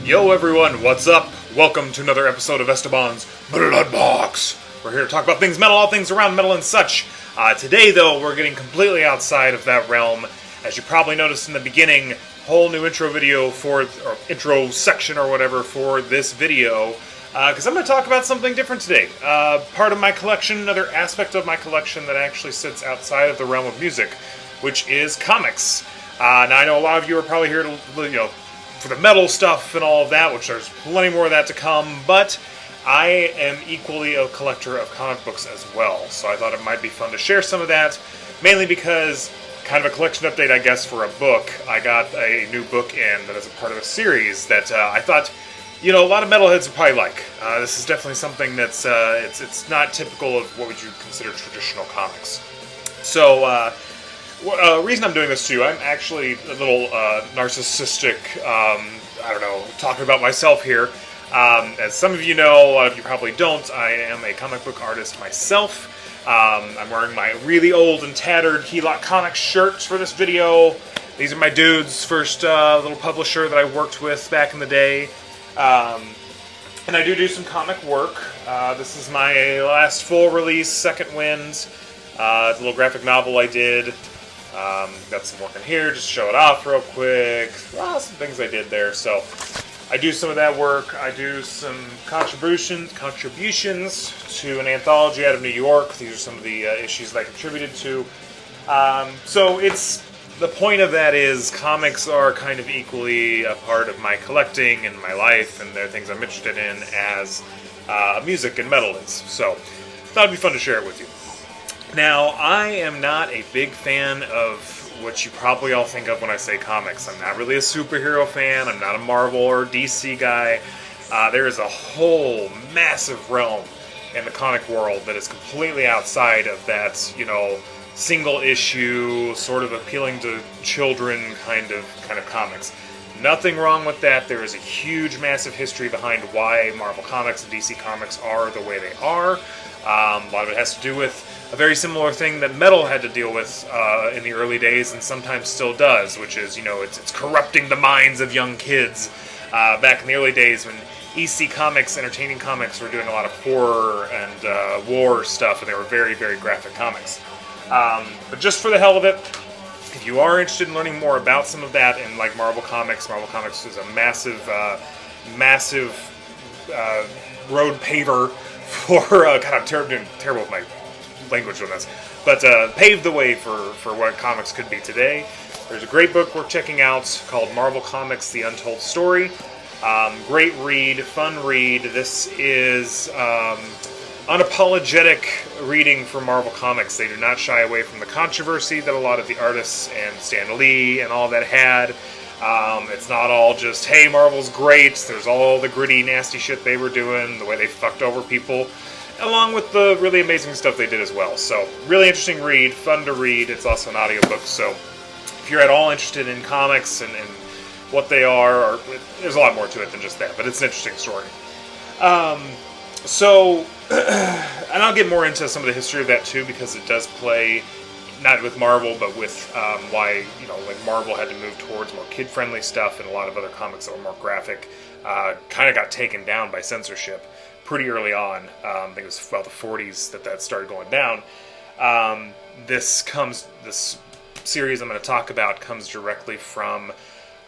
Yo everyone, what's up? Welcome to another episode of Esteban's Blood Box. We're here to talk about things metal, all things around metal and such. Today though, we're getting completely outside of that realm. As you probably noticed in the beginning, whole new intro video or intro section or whatever for this video. Because I'm going to talk about something different today. Part of my collection, another aspect of my collection that actually sits outside of the realm of music, which is comics. Now I know a lot of you are probably here to, for the metal stuff and all of that, which there's plenty more of that to come, but I am equally a collector of comic books as well, so I thought it might be fun to share some of that, mainly because, kind of a collection update, I guess, for a book. I got a new book in that is a part of a series that I thought, a lot of metalheads would probably like. This is definitely something that's, it's not typical of what would you consider traditional comics. So, reason I'm doing this too, I'm actually a little narcissistic, talking about myself here. As some of you know, a lot of you probably don't, I am a comic book artist myself. I'm wearing my really old and tattered Helot Comics shirts for this video. These are my dudes, first little publisher that I worked with back in the day. And I do some comic work. This is my last full release, Second Wind. It's a little graphic novel I did. Got some work in here, just show it off real quick. Some things I did there. So I do some of that work. I do some contributions to an anthology out of New York. These are some of the issues that I contributed to. So it's the point of that is comics are kind of equally a part of my collecting and my life, and they're things I'm interested in as music and metal is. So thought it'd be fun to share it with you. Now, I am not a big fan of what you probably all think of when I say comics. I'm not really a superhero fan. I'm not a Marvel or DC guy. There is a whole massive realm in the comic world that is completely outside of that, single issue, sort of appealing to children kind of comics. Nothing wrong with that. There is a huge, massive history behind why Marvel Comics and DC Comics are the way they are. A lot of it has to do with a very similar thing that metal had to deal with in the early days and sometimes still does, which is, it's corrupting the minds of young kids. Back in the early days when EC Comics, Entertaining Comics, were doing a lot of horror and war stuff, and they were very, very graphic comics. But just for the hell of it, if you are interested in learning more about some of that in like Marvel Comics is a massive road paver for terrible with my language on this, but paved the way for what comics could be today. There's a great book we're checking out called Marvel Comics: The Untold Story. Great read, fun read. This is unapologetic reading for Marvel Comics. They do not shy away from the controversy that a lot of the artists and Stan Lee and all that had. It's not all just, hey, Marvel's great. There's all the gritty, nasty shit they were doing, the way they fucked over people, along with the really amazing stuff they did as well. So, really interesting read, fun to read. It's also an audiobook, so if you're at all interested in comics and what they are, there's a lot more to it than just that, but it's an interesting story. And I'll get more into some of the history of that too, because it does play not with Marvel, but with why, Marvel had to move towards more kid-friendly stuff, and a lot of other comics that were more graphic kind of got taken down by censorship pretty early on. I think it was about the 40s that started going down. This series I'm going to talk about comes directly from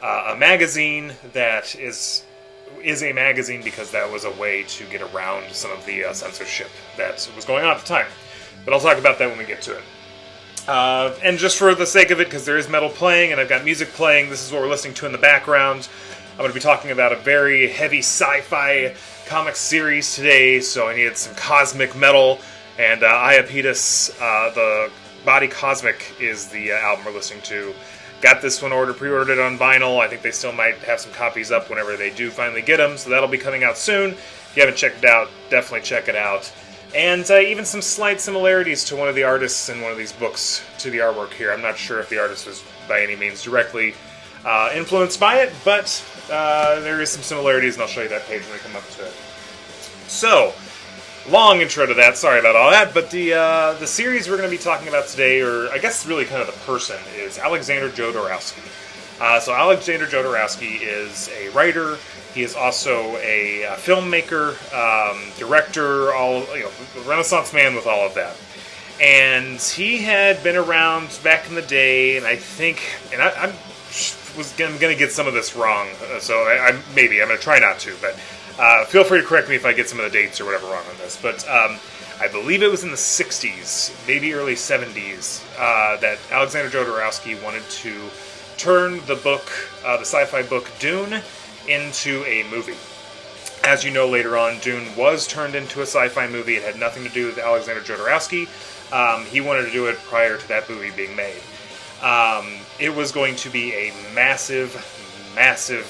a magazine that is a magazine because that was a way to get around some of the censorship that was going on at the time. But I'll talk about that when we get to it. And just for the sake of it, because there is metal playing and I've got music playing, this is what we're listening to in the background. I'm going to be talking about a very heavy sci-fi comic series today, so I needed some cosmic metal, and Iapetus, the Body Cosmic is the album we're listening to. Got this one pre-ordered it on vinyl. I think they still might have some copies up whenever they do finally get them, so that'll be coming out soon. If you haven't checked it out, definitely check it out. And even some slight similarities to one of the artists in one of these books to the artwork here. I'm not sure if the artist was by any means directly influenced by it, but there is some similarities, and I'll show you that page when we come up to it. So, long intro to that, sorry about all that, but the series we're going to be talking about today, or I guess really kind of the person, is Alexander Jodorowsky. So Alexander Jodorowsky is a writer. He is also a filmmaker, director, Renaissance man with all of that. And he had been around back in the day, and I think, and I'm going to get some of this wrong, so I'm going to try not to, but feel free to correct me if I get some of the dates or whatever wrong on this. But I believe it was in the 60s, maybe early 70s, that Alexander Jodorowsky wanted to turn the book, the sci-fi book Dune, into a movie. As you know, later on, Dune was turned into a sci-fi movie. It had nothing to do with Alexander Jodorowsky. He wanted to do it prior to that movie being made. It was going to be a massive, massive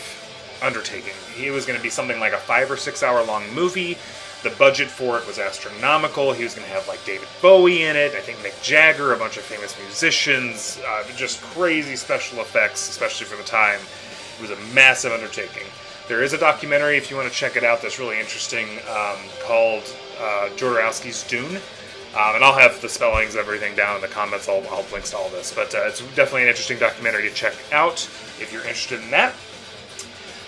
undertaking. It was going to be something like a 5 or 6 hour long movie. The budget for it was astronomical. He was going to have like David Bowie in it, I think Mick Jagger, a bunch of famous musicians, just crazy special effects, especially for the time. It was a massive undertaking. There is a documentary, if you want to check it out, that's really interesting, called Jodorowsky's Dune. And I'll have the spellings and everything down in the comments. I'll have links to all this. But it's definitely an interesting documentary to check out if you're interested in that.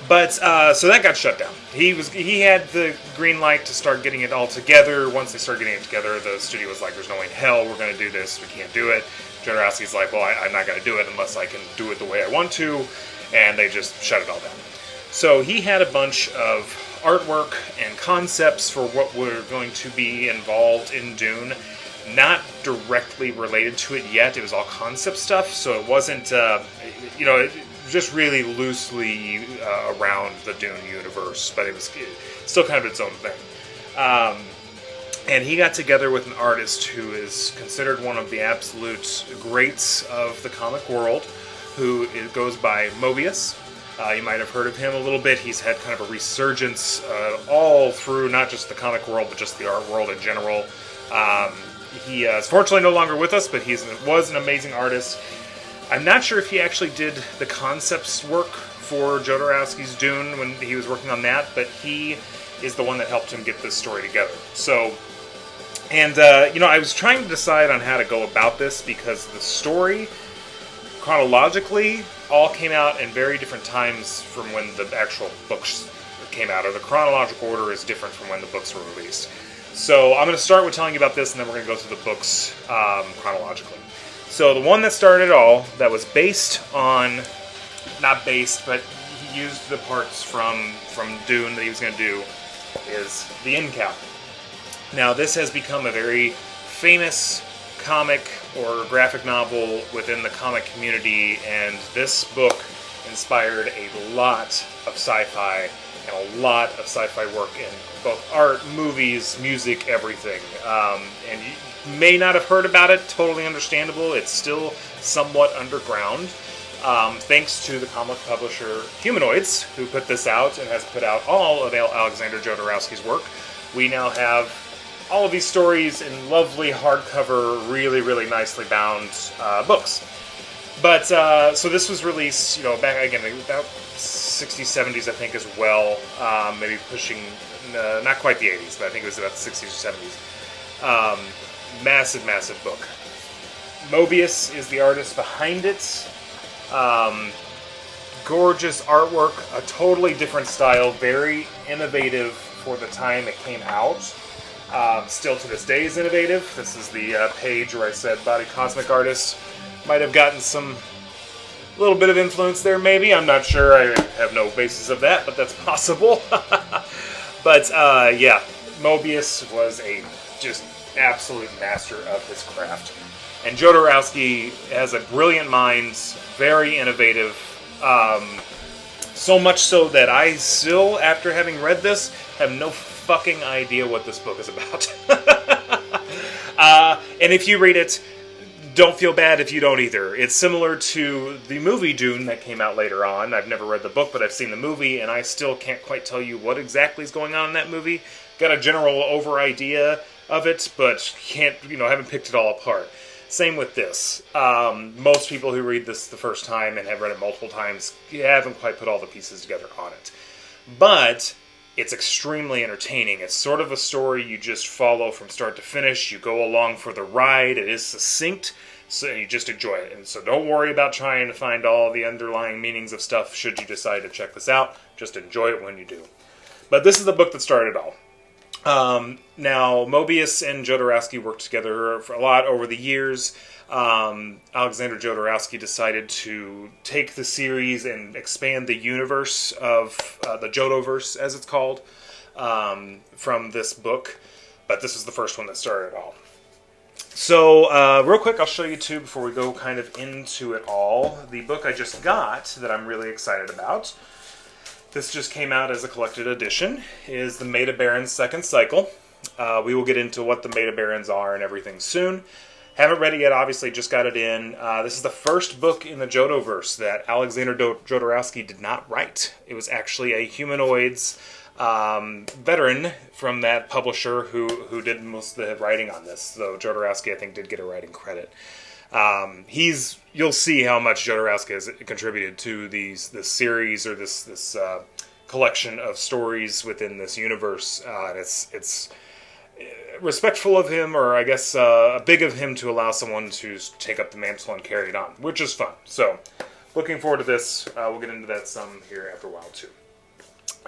But so that got shut down. He had the green light to start getting it all together. Once they started getting it together, the studio was like, "There's no way in hell we're going to do this. We can't do it." Jodorowsky's like, "Well, I'm not going to do it unless I can do it the way I want to," and they just shut it all down. So he had a bunch of artwork and concepts for what were going to be involved in Dune, not directly related to it yet. It was all concept stuff, so it wasn't, just really loosely around the Dune universe, but it was still kind of its own thing. And he got together with an artist who is considered one of the absolute greats of the comic world, who goes by Moebius. You might have heard of him a little bit. He's had kind of a resurgence all through not just the comic world, but just the art world in general. He is fortunately no longer with us, but he was an amazing artist. I'm not sure if he actually did the concepts work for Jodorowsky's Dune when he was working on that, but he is the one that helped him get this story together. So, and, I was trying to decide on how to go about this because the story, chronologically, all came out in very different times from when the actual books came out, or the chronological order is different from when the books were released. So I'm going to start with telling you about this, and then we're going to go through the books chronologically. So the one that started it all, that was based on, not based, but he used the parts from Dune that he was going to do, is the Incal. Now this has become a very famous comic or graphic novel within the comic community, and this book inspired a lot of sci-fi and a lot of sci-fi work in both art, movies, music, everything. And you may not have heard about it, totally understandable. It's still somewhat underground. Thanks to the comic publisher Humanoids, who put this out and has put out all of Alexander Jodorowsky's work. We now have all of these stories in lovely hardcover, really, really nicely bound books. But, so this was released, back, again, about 60s, 70s, I think, as well. Maybe pushing, not quite the 80s, but I think it was about the 60s or 70s. Massive, massive book. Moebius is the artist behind it. Gorgeous artwork, a totally different style, very innovative for the time it came out. Still to this day is innovative. This is the page where I said Body Cosmic Artist. Might have gotten some little bit of influence there, maybe. I'm not sure. I have no basis of that, but that's possible. But, yeah, Moebius was a just absolute master of his craft. And Jodorowsky has a brilliant mind, very innovative, so much so that I still, after having read this, have no fucking idea what this book is about. And if you read it, don't feel bad if you don't either. It's similar to the movie Dune that came out later on. I've never read the book, but I've seen the movie, and I still can't quite tell you what exactly is going on in that movie. Got a general over idea of it, but haven't picked it all apart. Same with this. Most people who read this the first time and have read it multiple times haven't quite put all the pieces together on it. But it's extremely entertaining. It's sort of a story you just follow from start to finish. You go along for the ride. It is succinct, So you just enjoy it. And so don't worry about trying to find all the underlying meanings of stuff should you decide to check this out. Just enjoy it when you do. But this is the book that started it all. Now, Moebius and Jodorowsky worked together for a lot over the years. Alexander Jodorowsky decided to take the series and expand the universe of the JodoVerse, as it's called, from this book. But this is the first one that started it all. So, real quick, I'll show you two before we go kind of into it all. The book I just got that I'm really excited about, this just came out as a collected edition, is the Metabarons Second Cycle. We will get into what the Metabarons are and everything soon. Haven't read it yet, obviously, just got it in. This is the first book in the JodoVerse that Alexander Jodorowsky did not write. It was actually a Humanoids veteran from that publisher who did most of the writing on this, though Jodorowsky, I think, did get a writing credit. You'll see how much Jodorowsky has contributed to this series or this collection of stories within this universe. And it's respectful of him, or I guess big of him to allow someone to take up the mantle and carry it on, which is fun. So, looking forward to this. We'll get into that some here after a while too.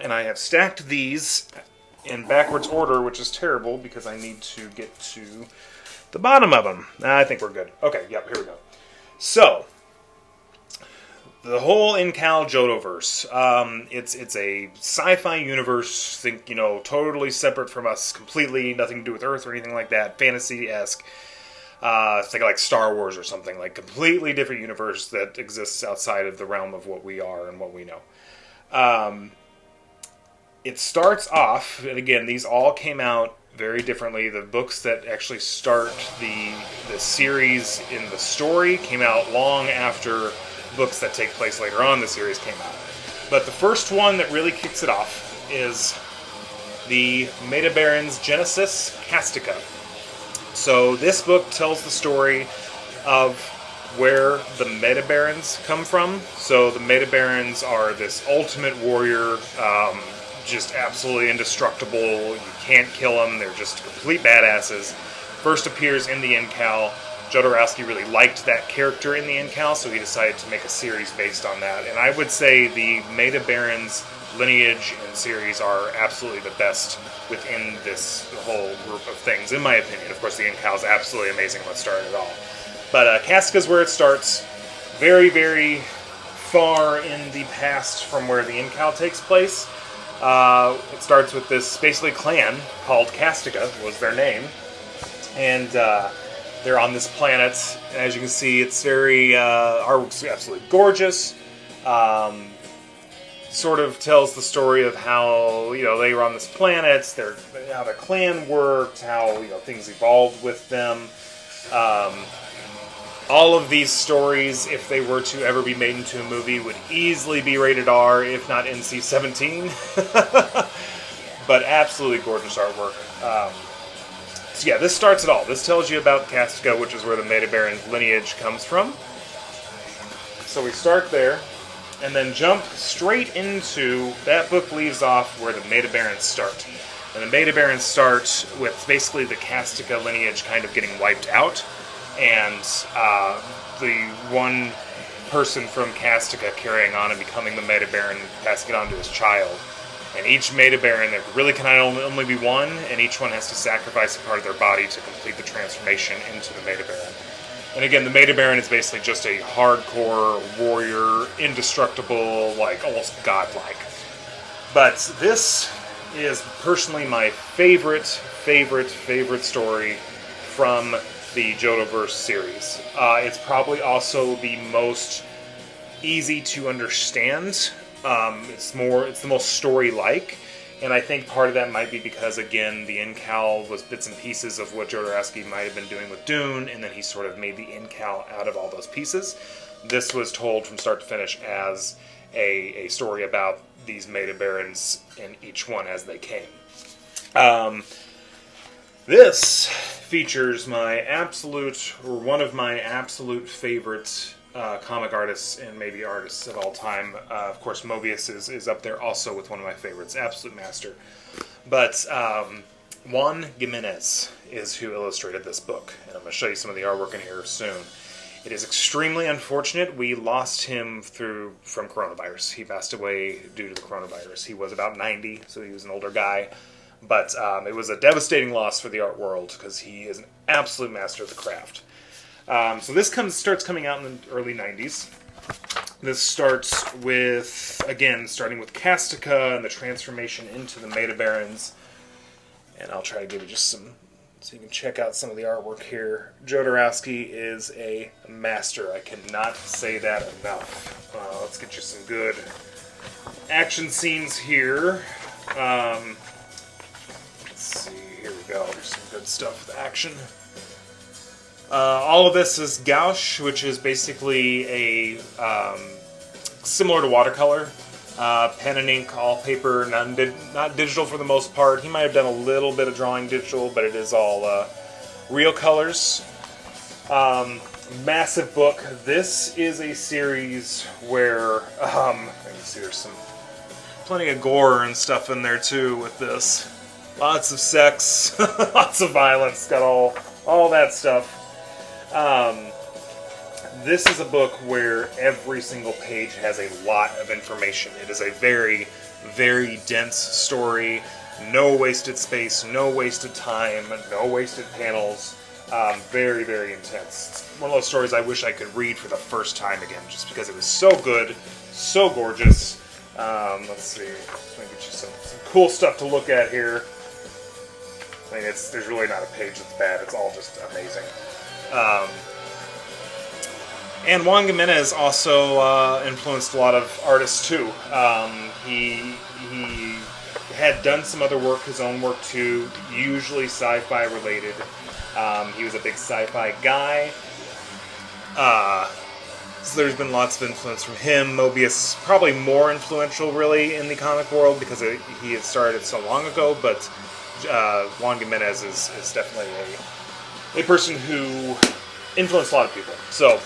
And I have stacked these in backwards order, which is terrible because I need to get to the bottom of them. I think we're good. Okay, yep, here we go. So, the whole Incal JodoVerse. It's a sci-fi universe, think, totally separate from us, completely, nothing to do with Earth or anything like that, fantasy-esque. Think like Star Wars or something, like completely different universe that exists outside of the realm of what we are and what we know. It starts off, and again, these all came out very differently. The books that actually start the series in the story came out long after books that take place later on in the series came out. But the first one that really kicks it off is the Metabarons Genesis Castica. So this book tells the story of where the Metabarons come from. So the Metabarons are this ultimate warrior, just absolutely indestructible. You can't kill them. They're just complete badasses. First appears in the Incal. Jodorowsky really liked that character in the Incal, so he decided to make a series based on that. And I would say the Metabarons lineage and series are absolutely the best within this whole group of things, in my opinion. Of course, the Incal is absolutely amazing what started it all. But Casca's where it starts. Very, very far in the past from where the Incal takes place. It starts with this basically clan called Castica, was their name. And they're on this planet. And as you can see, it's very, artwork's absolutely gorgeous. Sort of tells the story of how, they were on this planet, how their clan worked, how, things evolved with them. All of these stories, if they were to ever be made into a movie, would easily be rated R, if not NC-17. But absolutely gorgeous artwork. So yeah, this starts it all. This tells you about Castica, which is where the Metabarons lineage comes from. So we start there, and then jump straight into, that book leaves off where the Metabarons start. And the Metabarons start with basically the Castica lineage kind of getting wiped out, and the one person from Castica carrying on and becoming the Metabaron, passing it on to his child. And each Metabaron, there really can only be one, and each one has to sacrifice a part of their body to complete the transformation into the Metabaron. And again, the Metabaron is basically just a hardcore warrior, indestructible, almost godlike. But this is personally my favorite story from the JodoVerse series. It's probably also the most easy to understand. It's the most story-like, and I think part of that might be because, again, the Incal was bits and pieces of what Jodorowsky might have been doing with Dune, and then he sort of made the Incal out of all those pieces. This was told from start to finish as a story about these Metabarons and each one as they came. This features one of my absolute favorite comic artists and maybe artists of all time. Of course, Moebius is up there also with one of my favorites, absolute master. But Juan Gimenez is who illustrated this book, and I'm going to show you some of the artwork in here soon. It is extremely unfortunate. We lost him from coronavirus. He passed away due to the coronavirus. He was about 90, so he was an older guy. But it was a devastating loss for the art world because he is an absolute master of the craft. So this starts coming out in the early 90s. This starts with, again, starting with Castica and the transformation into the Metabarons. And I'll try to give you just some, so you can check out some of the artwork here. Jodorowsky is a master. I cannot say that enough. Let's get you some good action scenes here. Let's see, here we go. There's some good stuff with action. All of this is gouache, which is basically a similar to watercolor. Pen and ink, all paper, not digital for the most part. He might have done a little bit of drawing digital, but it is all real colors. Massive book. This is a series where, you can see there's plenty of gore and stuff in there too with this. Lots of sex, lots of violence, got all that stuff. This is a book where every single page has a lot of information. It is a very, very dense story. No wasted space, no wasted time, no wasted panels. Very, very intense. It's one of those stories I wish I could read for the first time again, just because it was so good, so gorgeous. Let's see. Let me get you some cool stuff to look at here. I mean, there's really not a page that's bad. It's all just amazing. And Juan Gimenez also influenced a lot of artists too. He had done some other work, his own work too, usually sci-fi related. He was a big sci-fi guy. So there's been lots of influence from him. Moebius, probably more influential really in the comic world because he had started so long ago, but Juan Gimenez is definitely a person who influenced a lot of people. So,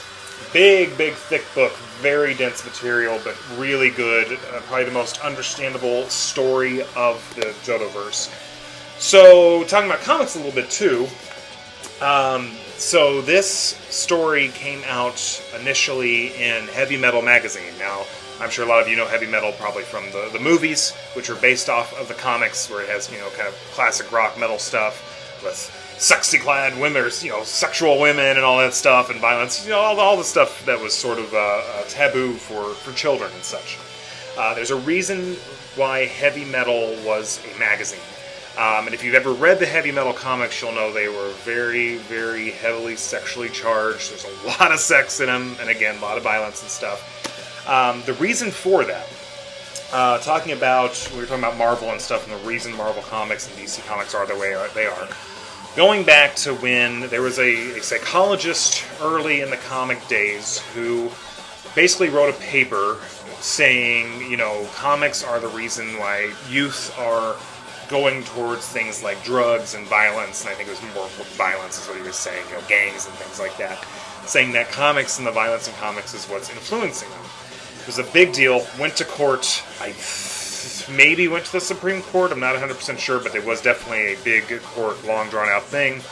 big, thick book, very dense material, but really good. Probably the most understandable story of the JodoVerse. So, talking about comics a little bit too. So this story came out initially in Heavy Metal magazine. Now, I'm sure a lot of you know Heavy Metal probably from the movies, which are based off of the comics, where it has, kind of classic rock metal stuff with sexy clad women, or, sexual women and all that stuff, and violence, all the stuff that was sort of taboo for children and such. There's a reason why Heavy Metal was a magazine. And if you've ever read the Heavy Metal comics, you'll know they were very, very heavily sexually charged. There's a lot of sex in them, and again, a lot of violence and stuff. The reason for that, we were talking about Marvel and stuff, and the reason Marvel Comics and DC Comics are the way they are. Going back to when there was a psychologist early in the comic days who basically wrote a paper saying, comics are the reason why youth are going towards things like drugs and violence, and I think it was more violence is what he was saying, gangs and things like that, saying that comics and the violence in comics is what's influencing them. It was a big deal, went to court, maybe went to the Supreme Court, I'm not 100% sure, but it was definitely a big court, long drawn out thing,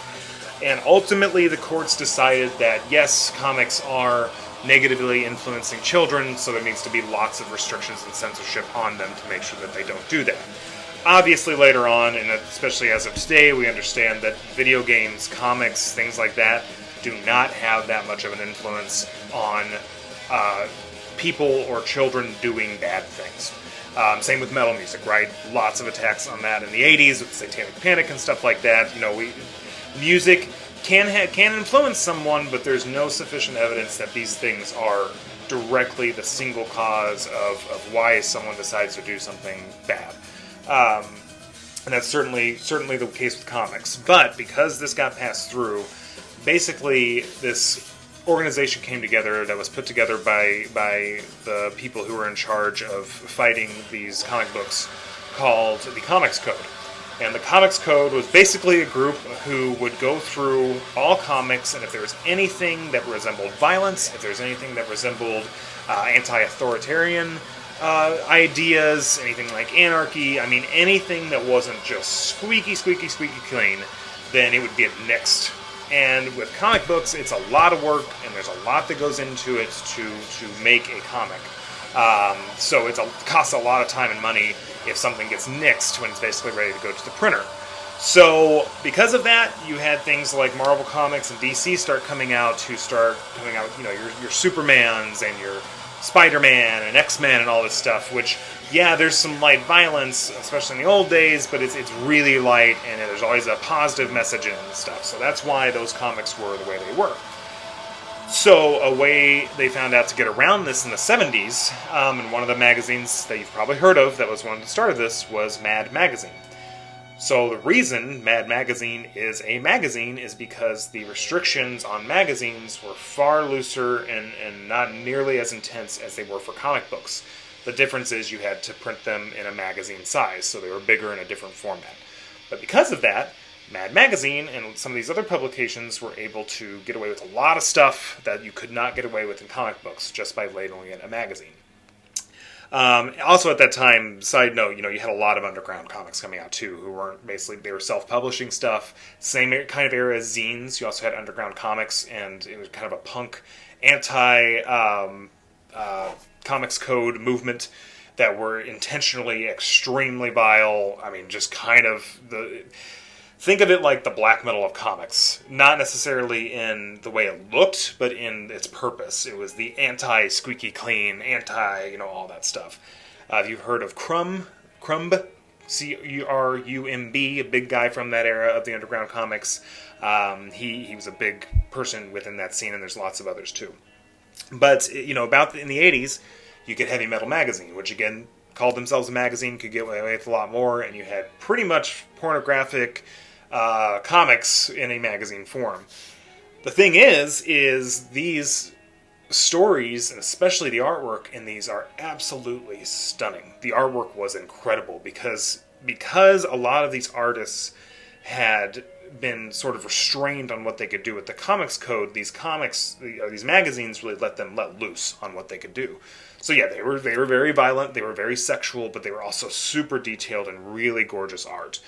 and ultimately the courts decided that yes, comics are negatively influencing children, so there needs to be lots of restrictions and censorship on them to make sure that they don't do that. Obviously, later on, and especially as of today, we understand that video games, comics, things like that do not have that much of an influence on people or children doing bad things. Same with metal music, right? Lots of attacks on that in the 80s with Satanic Panic and stuff like that. Music can influence someone, but there's no sufficient evidence that these things are directly the single cause of why someone decides to do something bad. And that's certainly the case with comics. But because this got passed through, basically this organization came together that was put together by the people who were in charge of fighting these comic books, called the Comics Code. And the Comics Code was basically a group who would go through all comics, and if there was anything that resembled violence, if there was anything that resembled anti-authoritarian ideas, anything like anarchy, anything that wasn't just squeaky clean, then it would get nixed And with comic books, it's a lot of work, and there's a lot that goes into it to make a comic. So it costs a lot of time and money if something gets nixed when it's basically ready to go to the printer. So because of that, you had things like Marvel Comics and DC start coming out, your Supermans and your Spider-Man and X-Men and all this stuff, which, yeah, there's some light violence, especially in the old days, but it's really light, and there's always a positive message in it and stuff. So that's why those comics were the way they were. So a way they found out to get around this in the 70s, and one of the magazines that you've probably heard of that was one of the start of this, was Mad Magazine. So the reason Mad Magazine is because the restrictions on magazines were far looser and not nearly as intense as they were for comic books. The difference is you had to print them in a magazine size, so they were bigger in a different format. But because of that, Mad Magazine and some of these other publications were able to get away with a lot of stuff that you could not get away with in comic books just by labeling it a magazine. Also at that time, side note, you had a lot of underground comics coming out too, who weren't they were self-publishing stuff. Same kind of era as zines. You also had underground comics, and it was kind of a punk, anti-comics code movement that were intentionally extremely vile. I mean, just kind of think of it like the black metal of comics. Not necessarily in the way it looked, but in its purpose. It was the anti-squeaky clean, all that stuff. Have you heard of Crumb? C-R-U-M-B, a big guy from that era of the underground comics. He was a big person within that scene, and there's lots of others too. But, about in the 80s, you get Heavy Metal Magazine, which again, called themselves a magazine, could get away with a lot more, and you had pretty much pornographic comics in a magazine form. The thing is these stories, and especially the artwork in these, are absolutely stunning. The artwork was incredible because a lot of these artists had been sort of restrained on what they could do with the comics code. These magazines really let loose on what they could do. So yeah, they were very violent, they were very sexual, but they were also super detailed and really gorgeous art.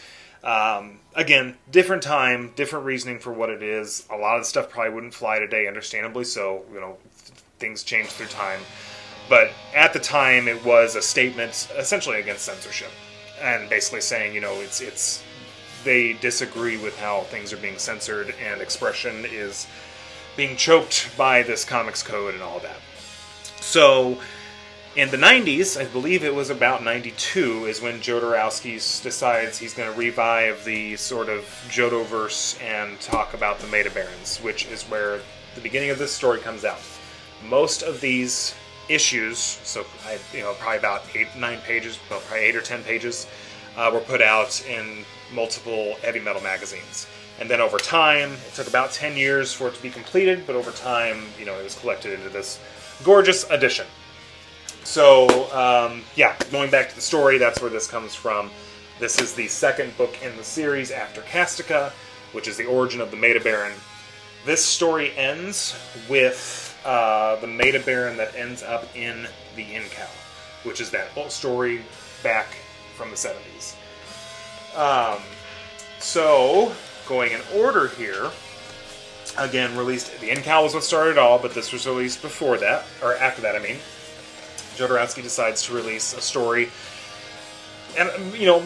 Again, different time, different reasoning for what it is. A lot of the stuff probably wouldn't fly today, understandably so. Things change through time. But at the time, it was a statement essentially against censorship. And basically saying, it's they disagree with how things are being censored and expression is being choked by this comics code and all that. So in the 90s, I believe it was about 92, is when Jodorowsky decides he's going to revive the sort of JodoVerse and talk about the Metabarons, which is where the beginning of this story comes out. Most of these issues, so probably about 8 or 10 pages, were put out in multiple heavy metal magazines. And then over time, it took about 10 years for it to be completed, but over time, it was collected into this gorgeous edition. So, going back to the story, that's where this comes from. This is the second book in the series after Castica, which is the origin of the Metabaron. This story ends with the Metabaron that ends up in the Incal, which is that old story back from the 70s. So, going in order here, again, released, the Incal was what started it all, but this was released before that, or after that, I mean. Jodorowsky decides to release a story, and,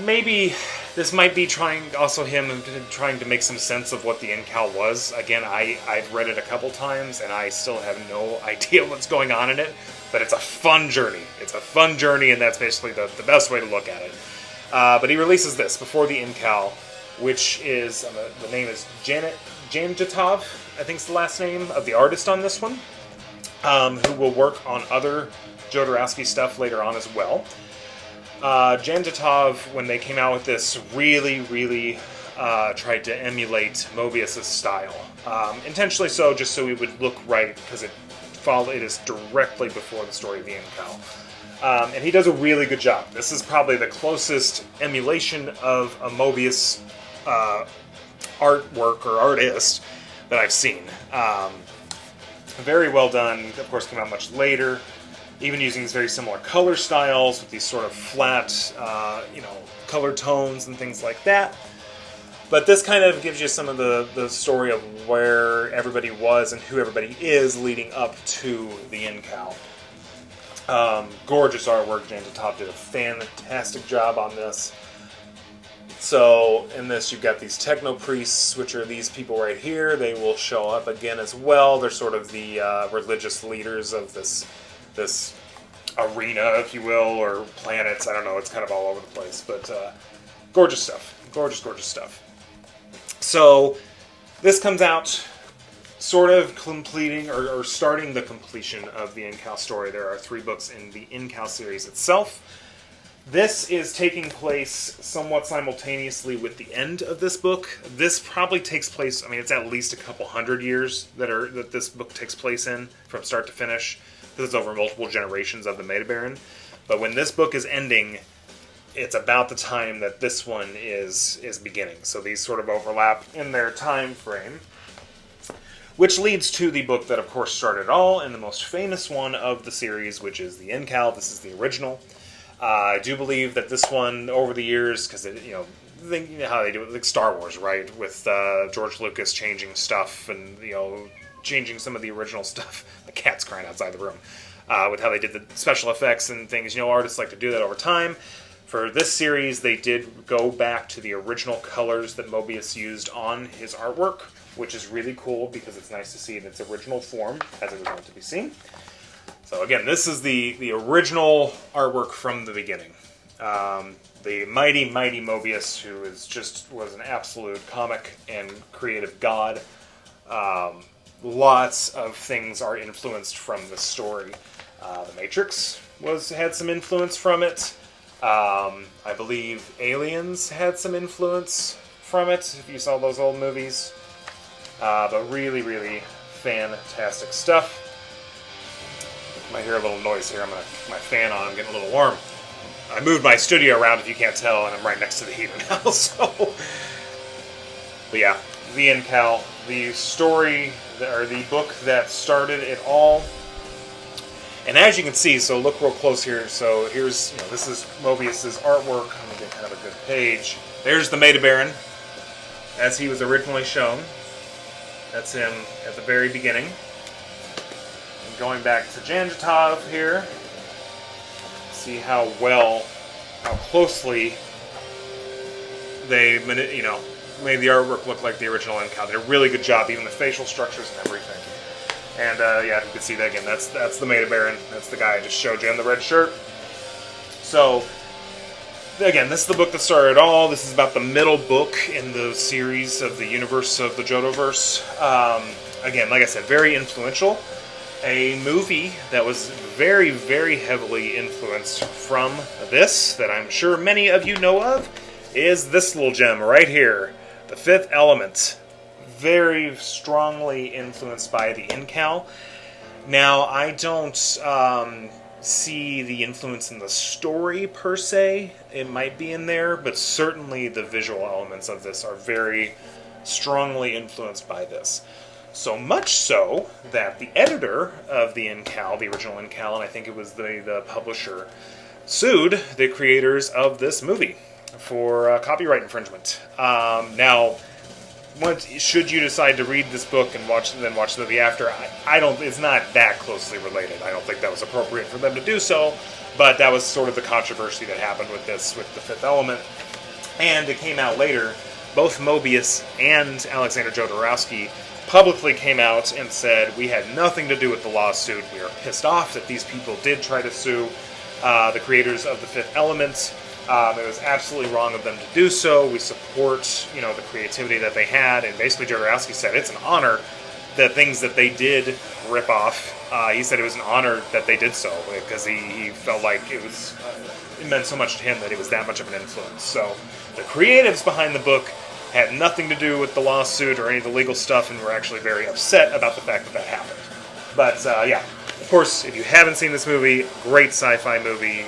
maybe this might be trying to make some sense of what the Incal was. Again, I've read it a couple times, and I still have no idea what's going on in it, but it's a fun journey. It's a fun journey, and that's basically the best way to look at it. But he releases this before the Incal, which is, the name is Janjatov, I think is the last name of the artist on this one, who will work on other Jodorowsky stuff later on as well. Janjatov, when they came out with this, really, really tried to emulate Moebius' style. Intentionally so, just so it would look right, because it is directly before the story of the Incal. And he does a really good job. This is probably the closest emulation of a Moebius artwork or artist that I've seen. Very well done. Of course, came out much later. Even using these very similar color styles with these sort of flat, color tones and things like that. But this kind of gives you some of the story of where everybody was and who everybody is leading up to the Incal. Gorgeous artwork. Jan Top did a fantastic job on this. So in this you've got these Techno Priests, which are these people right here. They will show up again as well. They're sort of the religious leaders of this arena, if you will, or planets. I don't know. It's kind of all over the place. But gorgeous stuff. Gorgeous stuff. So this comes out sort of completing or starting the completion of the Incal story. There are 3 books in the Incal series itself. This is taking place somewhat simultaneously with the end of this book. This probably takes place, I mean, it's at least a couple hundred years that this book takes place in, from start to finish. This is over multiple generations of the Metabaron. But when this book is ending, it's about the time that this one is beginning. So these sort of overlap in their time frame. Which leads to the book that, of course, started it all, and the most famous one of the series, which is the Incal. This is the original. I do believe that this one, over the years, because you know how they do it, like Star Wars, right? With George Lucas changing stuff and changing some of the original stuff. The cat's crying outside the room. With how they did the special effects and things, artists like to do that over time. For this series, they did go back to the original colors that Moebius used on his artwork, which is really cool because it's nice to see in its original form as it was meant to be seen. So again, this is the original artwork from the beginning. The mighty Moebius, who was an absolute comic and creative god. Lots of things are influenced from this story. The Matrix had some influence from it. I believe Aliens had some influence from it, if you saw those old movies. But really, really fantastic stuff. You might hear a little noise here. I'm going to keep my fan on. I'm getting a little warm. I moved my studio around, if you can't tell, and I'm right next to the heater now. But yeah, the Incal, the story, or the book that started it all. And as you can see, so look real close here. So here's, this is Moebius's artwork. Let me get kind of a good page. There's the Metabaron, as he was originally shown. That's him at the very beginning. And going back to Janjatov here, see how closely they, made the artwork look like the original Incal. Did a really good job, even the facial structures and everything. And yeah, you can see that again. That's the Metabaron. That's the guy I just showed you in the red shirt. So again, this is the book that started it all. This is about the middle book in the series of the universe of the JodoVerse. Again, like I said, very influential. A movie that was very, very heavily influenced from this, that I'm sure many of you know of, is this little gem right here, The Fifth Element. Very strongly influenced by the Incal. Now, I don't see the influence in the story per se. It might be in there, but certainly the visual elements of this are very strongly influenced by this. So much so that the editor of the Incal, the original Incal, and I think it was the publisher, sued the creators of this movie for copyright infringement. Now, should you decide to read this book and watch the movie after, I don't. It's not that closely related. I don't think that was appropriate for them to do so, but that was sort of the controversy that happened with this, with The Fifth Element. And it came out later. Both Moebius and Alexander Jodorowsky publicly came out and said, we had nothing to do with the lawsuit. We are pissed off that these people did try to sue the creators of The Fifth Element. It was absolutely wrong of them to do so. We support, the creativity that they had. And basically Jodorowsky said it's an honor that things that they did rip off. He said it was an honor that they did so because he felt like it meant so much to him that it was that much of an influence. So the creatives behind the book had nothing to do with the lawsuit or any of the legal stuff, and were actually very upset about the fact that happened. But yeah, of course, if you haven't seen this movie, great sci-fi movie.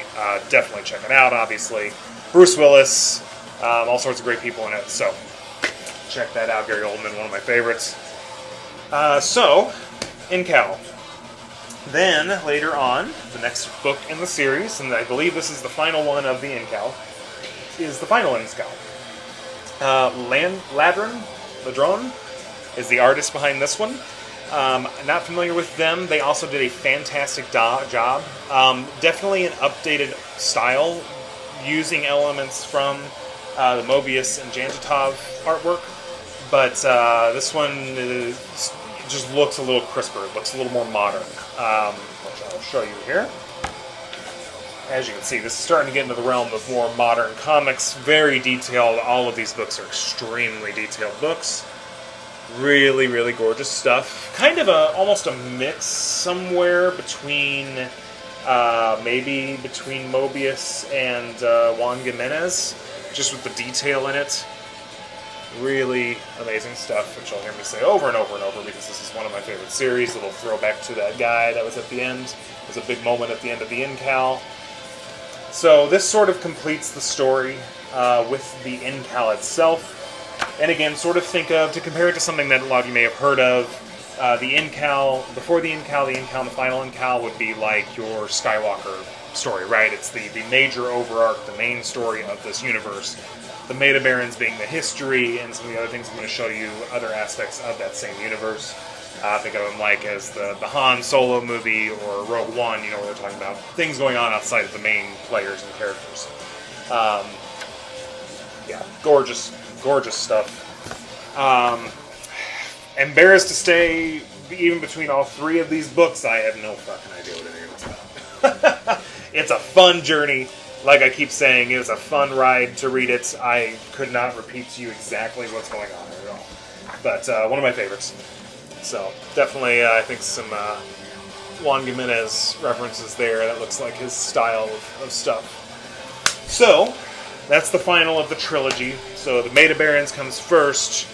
Definitely check it out, obviously. Bruce Willis, all sorts of great people in it, so check that out. Gary Oldman, one of my favorites. So, Incal. Then, later on, the next book in the series, and I believe this is the final one of the Incal, is the final Incal. Ladron is the artist behind this one. Not familiar with them. They also did a fantastic job. Definitely an updated style, using elements from the Moebius and Janjitov artwork. But this one just looks a little crisper. It looks a little more modern. Which I'll show you here. As you can see, this is starting to get into the realm of more modern comics. Very detailed. All of these books are extremely detailed books. Really, really gorgeous stuff. Kind of almost a mix somewhere between, maybe between Moebius and Juan Gimenez, just with the detail in it. Really amazing stuff, which you'll hear me say over and over and over, because this is one of my favorite series. A little throwback to that guy that was at the end. It was a big moment at the end of the Incal. So this sort of completes the story with the Incal itself. And again, sort of think of, to compare it to something that a lot of you may have heard of, the Incal, before the Incal and the final Incal would be like your Skywalker story, right? It's the major overarch, the main story of this universe. The Metabarons being the history, and some of the other things I'm going to show you, other aspects of that same universe. Think of them like as the Han Solo movie or Rogue One, where they're talking about things going on outside of the main players and characters. Yeah, gorgeous stuff. Embarrassed to say, even between all three of these books, I have no fucking idea what any of it's about. It's a fun journey. Like I keep saying, it was a fun ride to read it. I could not repeat to you exactly what's going on at all. But one of my favorites. So, definitely, I think some Juan Gimenez references there. That looks like his style of stuff. So, that's the final of the trilogy. So, the Metabarons comes first,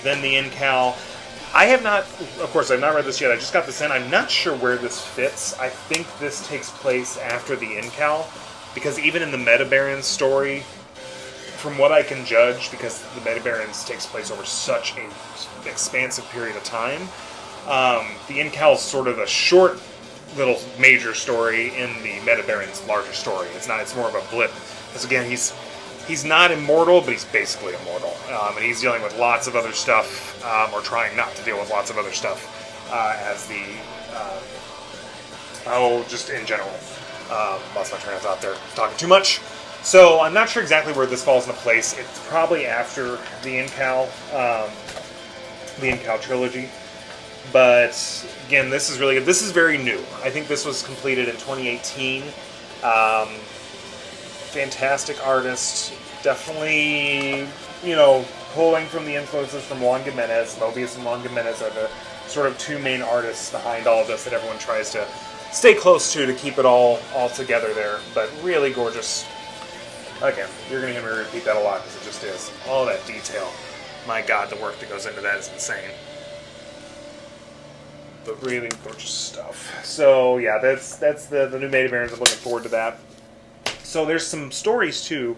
then the Incal. I've not read this yet. I just got this in. I'm not sure where this fits. I think this takes place after the Incal, because even in the Metabarons story, from what I can judge, because the Metabarons takes place over such an expansive period of time, the Incal is sort of a short little major story in the Metabarons' larger story. It's more of a blip. Because again, he's not immortal, but he's basically immortal. And he's dealing with lots of other stuff, or trying not to deal with lots of other stuff, as the, just in general. Lost my train of thought there, talking too much. So, I'm not sure exactly where this falls into place. It's probably after the Incal trilogy. But, again, this is really good. This is very new. I think this was completed in 2018. Fantastic artist. Definitely, pulling from the influences from Juan Gimenez. Moebius and Juan Gimenez are the sort of two main artists behind all of this that everyone tries to stay close to keep it all together there. But really gorgeous. Again, you're going to hear me repeat that a lot because it just is. All that detail. My God, the work that goes into that is insane. But really gorgeous stuff. So, yeah, that's the new Metabarons. I'm looking forward to that. So there's some stories, too,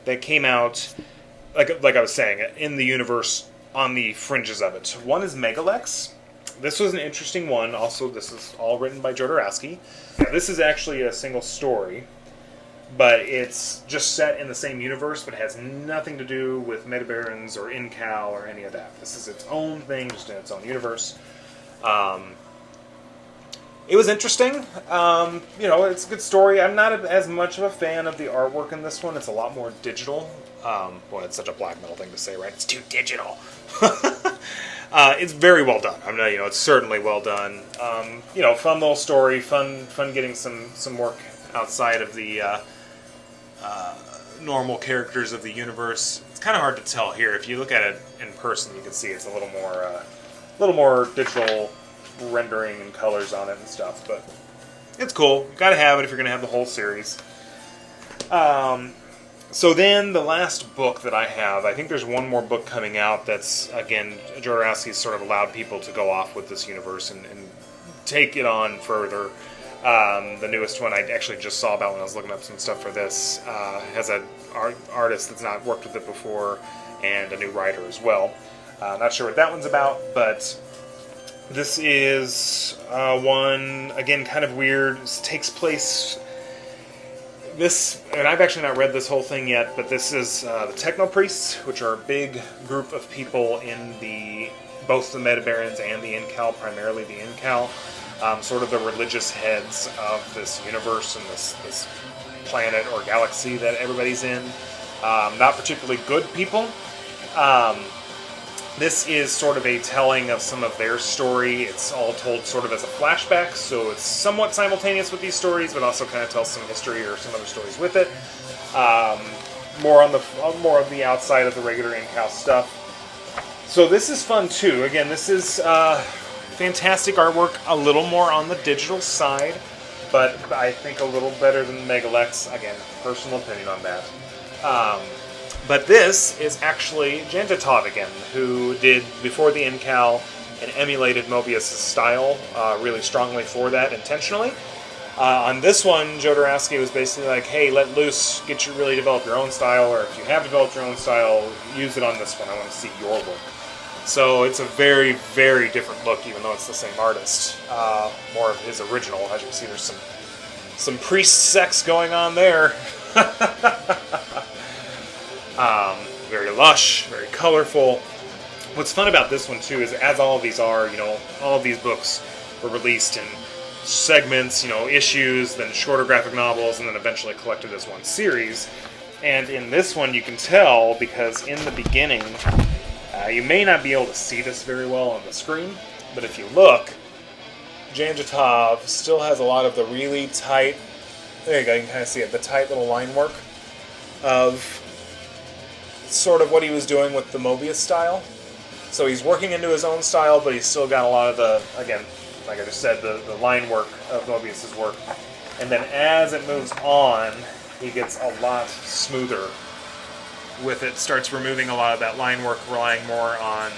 that came out, like I was saying, in the universe on the fringes of it. One is Megalex. This was an interesting one. Also, this is all written by Jodorowsky. Now, this is actually a single story, but it's just set in the same universe, but it has nothing to do with Metabarons or Incal or any of that. This is its own thing, just in its own universe. It was interesting. It's a good story. I'm not as much of a fan of the artwork in this one. It's a lot more digital. Boy, it's such a black metal thing to say, right? It's too digital. It's very well done. It's certainly well done. Fun little story. Fun getting some work outside of the normal characters of the universe. It's kind of hard to tell here. If you look at it in person, you can see it's a little more digital rendering and colors on it and stuff. But it's cool. You got to have it if you're going to have the whole series. So then the last book that I have, I think there's one more book coming out that's, again, Jodorowsky's sort of allowed people to go off with this universe and take it on further. The newest one I actually just saw about when I was looking up some stuff for this has an artist that's not worked with it before and a new writer as well. Not sure what that one's about, but this is one, again, kind of weird. This takes place This, and I've actually not read this whole thing yet, but this is the Techno Priests, which are a big group of people in both the Metabarons and the Incal, primarily the Incal, sort of the religious heads of this universe and this planet or galaxy that everybody's in. Not particularly good people. This is sort of a telling of some of their story. It's all told sort of as a flashback, so it's somewhat simultaneous with these stories, but also kind of tells some history or some other stories with it. More of the outside of the regular Incal stuff. So this is fun too. Again, this is fantastic artwork, a little more on the digital side, but I think a little better than Megalex. Again, personal opinion on that. But this is actually Jodorowsky again, who did, before the Incal, and emulated Moebius' style really strongly for that, intentionally. On this one, Jodorowsky was basically like, hey, let loose, really develop your own style, or if you have developed your own style, use it on this one, I want to see your work. So it's a very, very different look, even though it's the same artist. More of his original. As you can see, there's some priest sex going on there. Very lush, very colorful. What's fun about this one too is, as all of these are, all of these books were released in segments, issues, then shorter graphic novels, and then eventually collected as one series. And in this one, you can tell, because in the beginning, you may not be able to see this very well on the screen, but if you look, Jodorowsky still has a lot of the really tight, there you go, you can kind of see it, the tight little line work of sort of what he was doing with the Moebius style. So he's working into his own style, but he's still got a lot of the, again, like I just said, the line work of Moebius' work. And then as it moves on, he gets a lot smoother with it, starts removing a lot of that line work, relying more on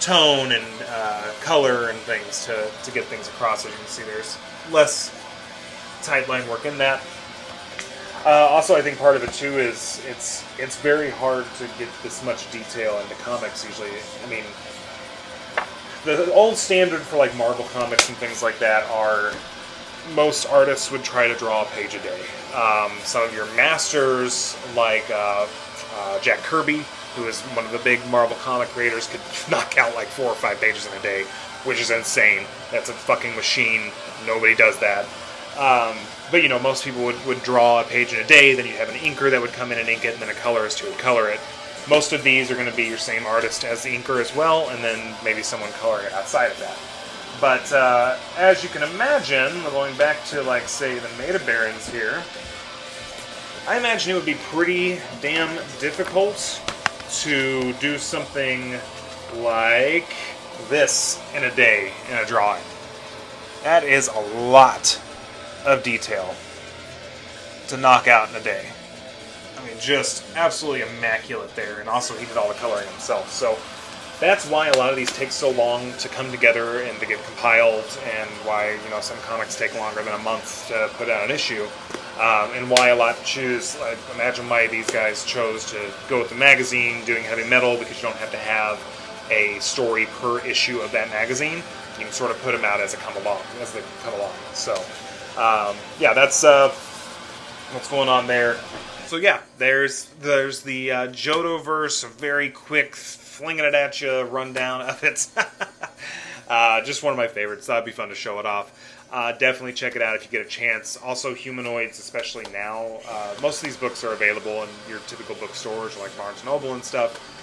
tone and color and things to get things across. As you can see, there's less tight line work in that. Also, I think part of it too is it's very hard to get this much detail into comics usually. I mean, the old standard for like Marvel comics and things like that are most artists would try to draw a page a day. Some of your masters like Jack Kirby, who is one of the big Marvel comic creators, could knock out like 4 or 5 pages in a day, which is insane. That's a fucking machine. Nobody does that. But most people would draw a page in a day, then you'd have an inker that would come in and ink it, and then a colorist who would color it. Most of these are going to be your same artist as the inker as well, and then maybe someone coloring it outside of that. But as you can imagine, going back to, like, say, the Metabarons here, I imagine it would be pretty damn difficult to do something like this in a day in a drawing. That is a lot of detail to knock out in a day. I mean, just absolutely immaculate there, and also he did all the coloring himself. So that's why a lot of these take so long to come together and to get compiled, and why some comics take longer than a month to put out an issue, and why a lot choose. I imagine why these guys chose to go with the magazine, doing heavy metal, because you don't have to have a story per issue of that magazine. You can sort of put them out as they come along. So. Yeah, that's what's going on there. So yeah, there's the JodoVerse, a very quick, flinging it at you rundown of it. Just one of my favorites. That'd be fun to show it off. Definitely check it out if you get a chance. Also, Humanoids, especially now. Most of these books are available in your typical bookstores, like Barnes & Noble and stuff.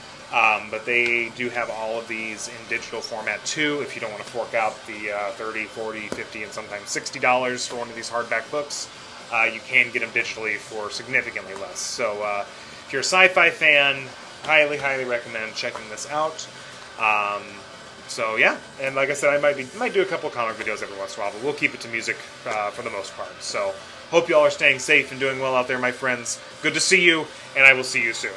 But they do have all of these in digital format too, if you don't want to fork out the $30, $40, $50, and sometimes $60 for one of these hardback books. You can get them digitally for significantly less. So if you're a sci-fi fan, highly, highly recommend checking this out. So yeah, and like I said, I might do a couple of comic videos every once in a while, but we'll keep it to music for the most part. So hope you all are staying safe and doing well out there, my friends. Good to see you, and I will see you soon.